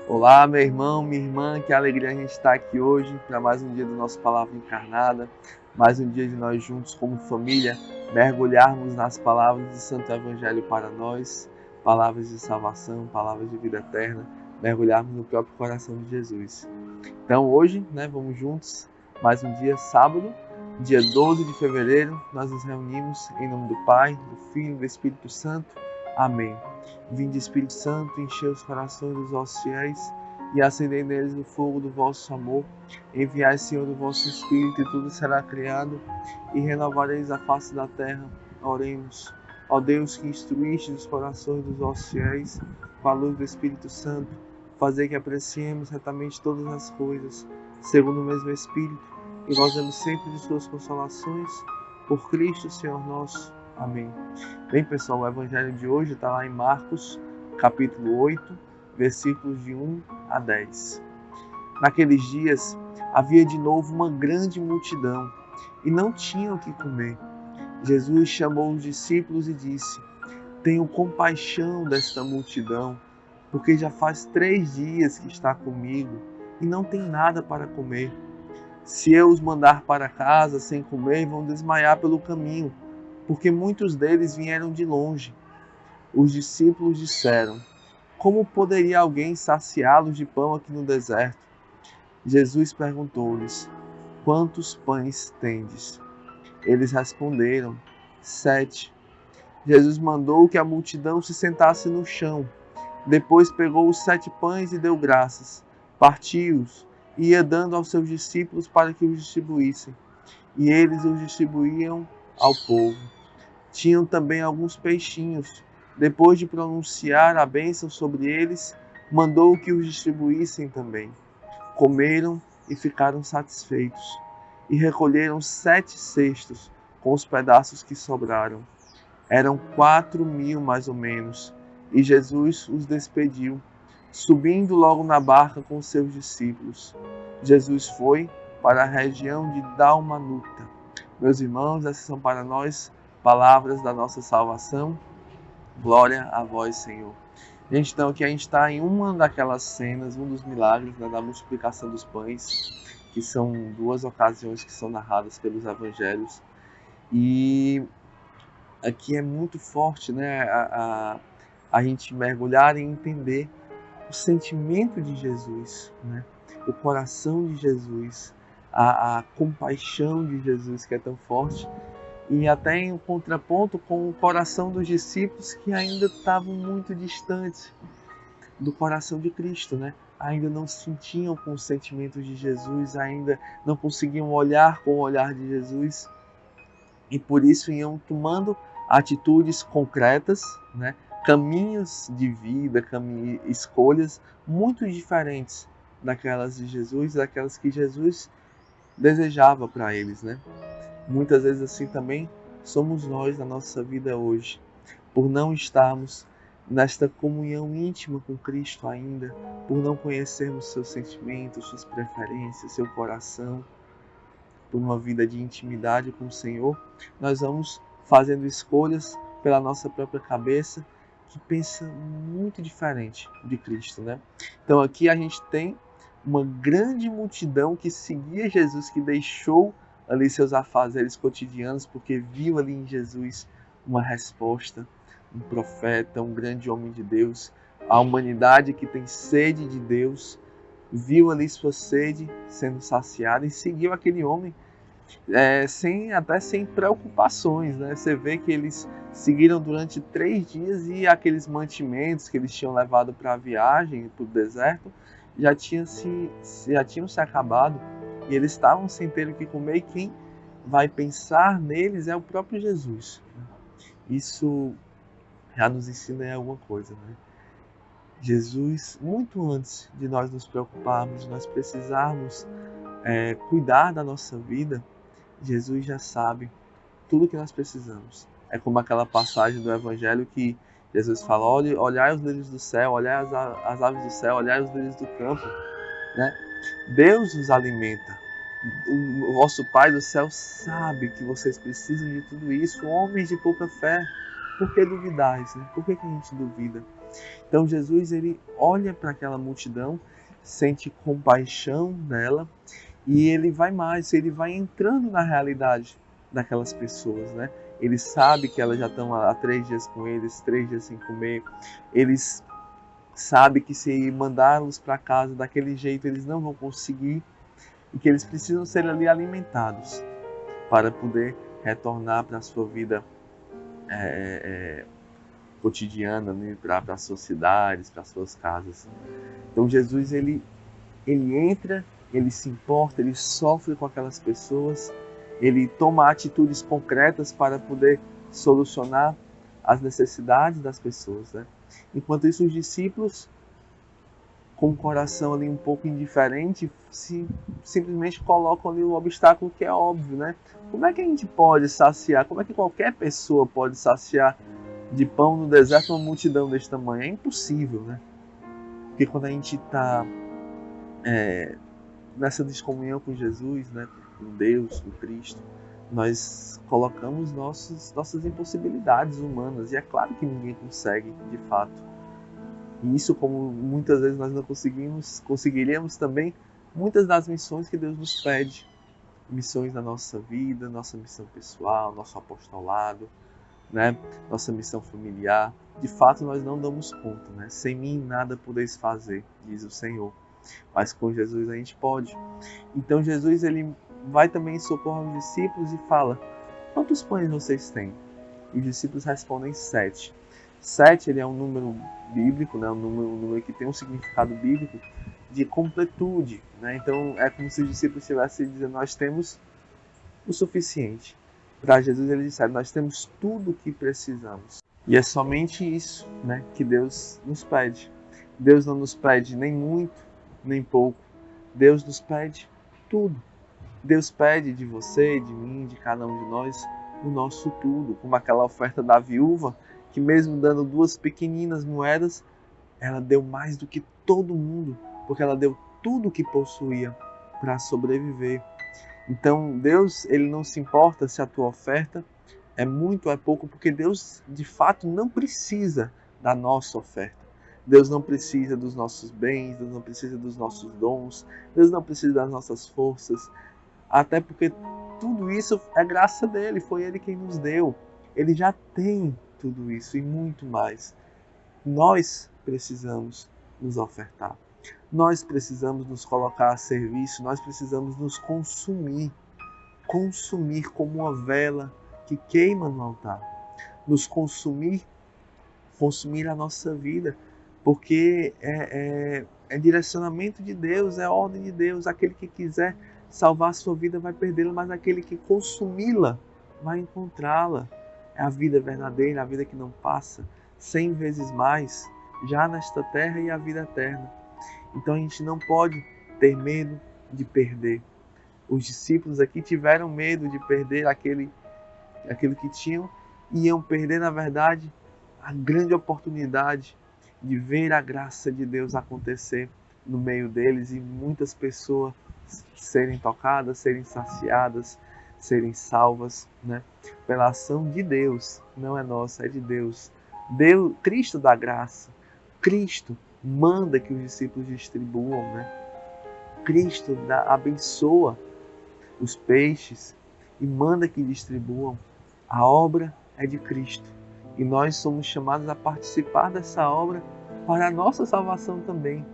Olá, meu irmão, minha irmã, que alegria a gente estar aqui hoje para mais um dia do nosso Palavra Encarnada, mais um dia de nós juntos como família mergulharmos nas palavras do Santo Evangelho para nós, palavras de salvação, palavras de vida eterna, mergulharmos no próprio coração de Jesus. Então hoje, vamos juntos, mais um dia, sábado, dia 12 de fevereiro, nós nos reunimos em nome do Pai, do Filho e do Espírito Santo. Amém. Vinde, Espírito Santo, enchei os corações dos vossos fiéis e acendei neles o fogo do vosso amor. Enviai, Senhor, o vosso Espírito e tudo será criado e renovareis a face da terra. Oremos. Ó Deus, que instruíste os corações dos vossos fiéis com a luz do Espírito Santo, fazer que apreciemos retamente todas as coisas, segundo o mesmo Espírito, e gozemos sempre de suas consolações, por Cristo, Senhor nosso. Amém. Bem, pessoal, o Evangelho de hoje está lá em Marcos, capítulo 8, versículos de 1 a 10. Naqueles dias, havia de novo uma grande multidão, e não tinham o que comer. Jesus chamou os discípulos e disse: Tenho compaixão desta multidão, porque já faz 3 dias que está comigo e não tem nada para comer. Se eu os mandar para casa sem comer, vão desmaiar pelo caminho, porque muitos deles vieram de longe. Os discípulos disseram: Como poderia alguém saciá-los de pão aqui no deserto? Jesus perguntou-lhes: Quantos pães tendes? Eles responderam: 7. Jesus mandou que a multidão se sentasse no chão. Depois pegou os 7 pães e deu graças, partiu-os e ia dando aos seus discípulos para que os distribuíssem. E eles os distribuíam ao povo. Tinham também alguns peixinhos. Depois de pronunciar a bênção sobre eles, mandou que os distribuíssem também. Comeram e ficaram satisfeitos. E recolheram 7 cestos com os pedaços que sobraram. Eram 4.000 mais ou menos. E Jesus os despediu, subindo logo na barca com seus discípulos. Jesus foi para a região de Dalmanuta. Meus irmãos, essas são para nós palavras da nossa salvação. Glória a vós, Senhor. Gente, então aqui a gente está em uma daquelas cenas, um dos milagres da multiplicação dos pães, que são 2 ocasiões que são narradas pelos evangelhos. E aqui é muito forte, a gente mergulhar e entender o sentimento de Jesus, o coração de Jesus, a compaixão de Jesus, que é tão forte, e até em contraponto com o coração dos discípulos, que ainda estavam muito distantes do coração de Cristo, ainda não sentiam com os sentimentos de Jesus, ainda não conseguiam olhar com o olhar de Jesus, e por isso iam tomando atitudes concretas, caminhos de vida, escolhas muito diferentes daquelas de Jesus, daquelas que Jesus desejava para eles. Muitas vezes assim também somos nós na nossa vida hoje, por não estarmos nesta comunhão íntima com Cristo ainda, por não conhecermos seus sentimentos, suas preferências, seu coração, por uma vida de intimidade com o Senhor, nós vamos fazendo escolhas pela nossa própria cabeça que pensa muito diferente de Cristo, Então aqui a gente tem uma grande multidão que seguia Jesus, que deixou ali seus afazeres cotidianos, porque viu ali em Jesus uma resposta, um profeta, um grande homem de Deus. A humanidade que tem sede de Deus viu ali sua sede sendo saciada e seguiu aquele homem sem preocupações. Você vê que eles seguiram durante 3 dias e aqueles mantimentos que eles tinham levado para a viagem, para o deserto, já tinham se acabado e eles estavam sem ter o que comer, e quem vai pensar neles é o próprio Jesus. Isso já nos ensina alguma coisa. Jesus, muito antes de nós nos preocuparmos, de nós precisarmos cuidar da nossa vida, Jesus já sabe tudo o que nós precisamos. É como aquela passagem do Evangelho que Jesus fala: olhai os lírios do céu, olhai as aves do céu, olhai os lírios do campo. Deus os alimenta. O vosso Pai do céu sabe que vocês precisam de tudo isso. Homens de pouca fé, por que duvidais? Por que a gente duvida? Então Jesus, ele olha para aquela multidão, sente compaixão dela e ele vai mais, ele vai entrando na realidade daquelas pessoas, né? Ele sabe que elas já estão há 3 dias com eles, 3 dias sem comer. Eles sabem que se mandá-los para casa daquele jeito, eles não vão conseguir e que eles precisam ser ali alimentados para poder retornar para a sua vida cotidiana, né? Para as suas cidades, para as suas casas. Então Jesus, ele entra, ele se importa, ele sofre com aquelas pessoas, ele toma atitudes concretas para poder solucionar as necessidades das pessoas, né? Enquanto isso, os discípulos, com o coração ali um pouco indiferente, simplesmente colocam ali o obstáculo que é óbvio, né? Como é que a gente pode saciar, como é que qualquer pessoa pode saciar de pão no deserto uma multidão desse tamanho? É impossível, né? Porque quando a gente está nessa descomunhão com Jesus, né, com Deus, com Cristo, nós colocamos nossas impossibilidades humanas. E é claro que ninguém consegue, de fato. E isso, como muitas vezes nós não conseguiríamos também muitas das missões que Deus nos pede. Missões na nossa vida, nossa missão pessoal, nosso apostolado, né, nossa missão familiar. De fato, nós não damos conta, né? Sem mim nada podeis fazer, diz o Senhor. Mas com Jesus a gente pode. Então Jesus, ele vai também socorrer os discípulos e fala: quantos pães vocês têm? E os discípulos respondem 7. 7, ele é um número bíblico, né? um número que tem um significado bíblico de completude, né? Então é como se os discípulos estivessem dizendo: nós temos o suficiente. Para Jesus, eles disseram: nós temos tudo o que precisamos. E é somente isso, né, que Deus nos pede. Deus não nos pede nem muito, nem pouco. Deus nos pede tudo. Deus pede de você, de mim, de cada um de nós, o nosso tudo. Como aquela oferta da viúva, que mesmo dando 2 pequeninas moedas, ela deu mais do que todo mundo, porque ela deu tudo o que possuía para sobreviver. Então Deus, ele não se importa se a tua oferta é muito ou é pouco, porque Deus de fato não precisa da nossa oferta. Deus não precisa dos nossos bens, Deus não precisa dos nossos dons, Deus não precisa das nossas forças, até porque tudo isso é graça dele, foi ele quem nos deu. Ele já tem tudo isso e muito mais. Nós precisamos nos ofertar. Nós precisamos nos colocar a serviço, nós precisamos nos consumir como uma vela que queima no altar. Nos consumir a nossa vida, porque é direcionamento de Deus, é ordem de Deus. Aquele que quiser salvar a sua vida vai perdê-la, mas aquele que consumi-la vai encontrá-la. É a vida verdadeira, a vida que não passa, 100 vezes mais, já nesta terra e a vida eterna. Então a gente não pode ter medo de perder. Os discípulos aqui tiveram medo de perder aquilo que tinham, e iam perder, na verdade, a grande oportunidade de ver a graça de Deus acontecer no meio deles e muitas pessoas serem tocadas, serem saciadas, serem salvas, né? Pela ação de Deus, não é nossa, é de Deus. Cristo dá graça, Cristo manda que os discípulos distribuam, né? Cristo abençoa os peixes e manda que distribuam. A obra é de Cristo e nós somos chamados a participar dessa obra para a nossa salvação também,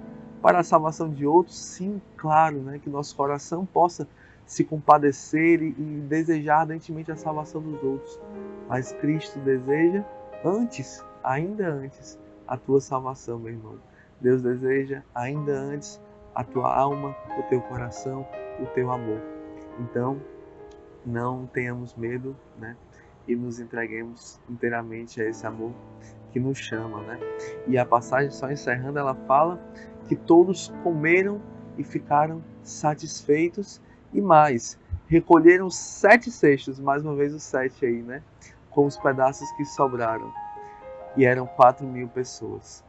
para a salvação de outros, sim, claro, né? Que nosso coração possa se compadecer e desejar ardentemente a salvação dos outros. Mas Cristo deseja ainda antes, a tua salvação, meu irmão. Deus deseja ainda antes a tua alma, o teu coração, o teu amor. Então, não tenhamos medo, né? E nos entreguemos inteiramente a esse amor que nos chama, né? E a passagem, só encerrando, ela fala que todos comeram e ficaram satisfeitos e mais, recolheram 7 cestos, mais uma vez o 7 aí, né? Com os pedaços que sobraram. E eram 4.000 pessoas.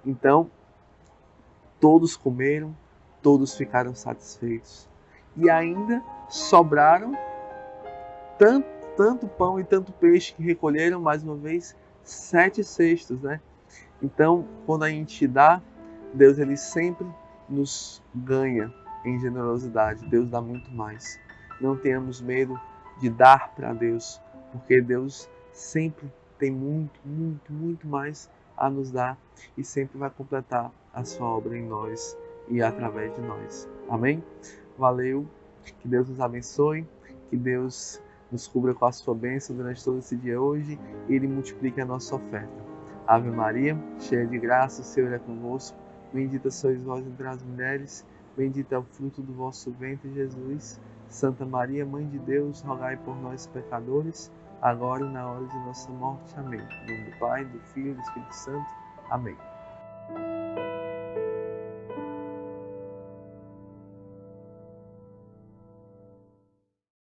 Então, todos comeram, todos ficaram satisfeitos. E ainda sobraram tanto pão e tanto peixe que recolheram, mais uma vez, 7 cestos, né? Então, quando a gente dá, Deus ele sempre nos ganha em generosidade. Deus dá muito mais. Não tenhamos medo de dar para Deus, porque Deus sempre tem muito, muito, muito mais a nos dar e sempre vai completar a sua obra em nós e através de nós. Amém? Valeu, que Deus nos abençoe, que Deus nos cubra com a sua bênção durante todo esse dia hoje e Ele multiplique a nossa oferta. Ave Maria, cheia de graça, o Senhor é convosco. Bendita sois vós entre as mulheres, bendito é o fruto do vosso ventre, Jesus. Santa Maria, Mãe de Deus, rogai por nós, pecadores, agora e na hora de nossa morte. Amém. Em nome do Pai, do Filho e do Espírito Santo. Amém.